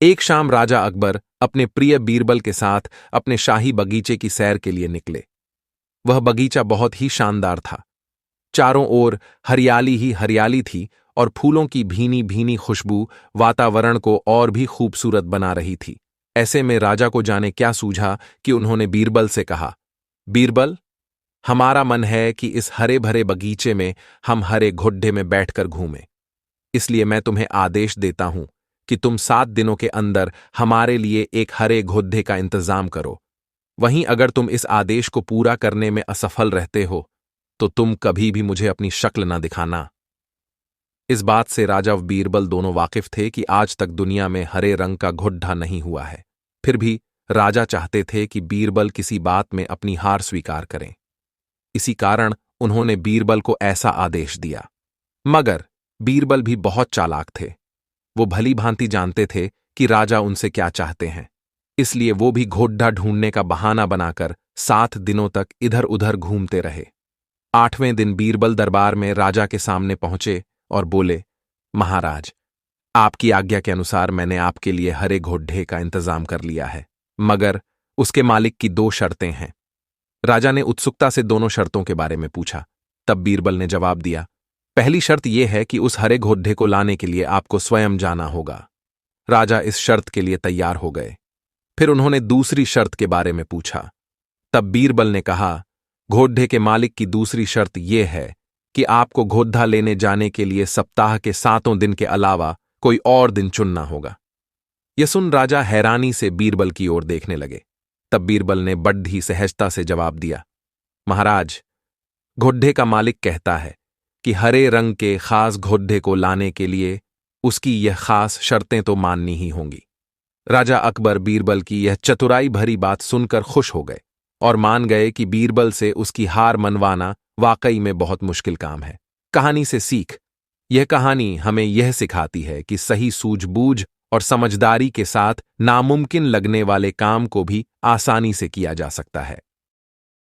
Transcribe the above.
एक शाम राजा अकबर अपने प्रिय बीरबल के साथ अपने शाही बगीचे की सैर के लिए निकले। वह बगीचा बहुत ही शानदार था। चारों ओर हरियाली ही हरियाली थी और फूलों की भीनी भीनी खुशबू वातावरण को और भी खूबसूरत बना रही थी। ऐसे में राजा को जाने क्या सूझा कि उन्होंने बीरबल से कहा, बीरबल, हमारा मन है कि इस हरे भरे बगीचे में हम हरे घोड्डे में बैठकर घूमें। इसलिए मैं तुम्हें आदेश देता हूं कि तुम 7 दिनों के अंदर हमारे लिए एक हरे घोड्डे का इंतजाम करो। वहीं अगर तुम इस आदेश को पूरा करने में असफल रहते हो तो तुम कभी भी मुझे अपनी शक्ल न दिखाना। इस बात से राजा व बीरबल दोनों वाकिफ थे कि आज तक दुनिया में हरे रंग का घोड्डा नहीं हुआ है। फिर भी राजा चाहते थे कि बीरबल किसी बात में अपनी हार स्वीकार करें। इसी कारण उन्होंने बीरबल को ऐसा आदेश दिया। मगर बीरबल भी बहुत चालाक थे। वो भली भांति जानते थे कि राजा उनसे क्या चाहते हैं। इसलिए वो भी घोड्डा ढूंढने का बहाना बनाकर 7 दिनों तक इधर उधर घूमते रहे। 8वें दिन बीरबल दरबार में राजा के सामने पहुंचे और बोले, महाराज, आपकी आज्ञा के अनुसार मैंने आपके लिए हरे घोड्डे का इंतजाम कर लिया है, मगर उसके मालिक की 2 शर्तें हैं। राजा ने उत्सुकता से दोनों शर्तों के बारे में पूछा। तब बीरबल ने जवाब दिया, पहली शर्त यह है कि उस हरे घोड्डे को लाने के लिए आपको स्वयं जाना होगा। राजा इस शर्त के लिए तैयार हो गए। फिर उन्होंने दूसरी शर्त के बारे में पूछा। तब बीरबल ने कहा, घोड्डे के मालिक की दूसरी शर्त यह है कि आपको घोड्डा लेने जाने के लिए सप्ताह के 7 दिन के अलावा कोई और दिन चुनना होगा। यह सुन राजा हैरानी से बीरबल की ओर देखने लगे। तब बीरबल ने बड़ी सहजता से जवाब दिया, महाराज, घोड्डे का मालिक कहता है कि हरे रंग के खास घोड्डे को लाने के लिए उसकी यह खास शर्तें तो माननी ही होंगी। राजा अकबर बीरबल की यह चतुराई भरी बात सुनकर खुश हो गए और मान गए कि बीरबल से उसकी हार मनवाना वाकई में बहुत मुश्किल काम है। कहानी से सीख। यह कहानी हमें यह सिखाती है कि सही सूझबूझ और समझदारी के साथ नामुमकिन लगने वाले काम को भी आसानी से किया जा सकता है।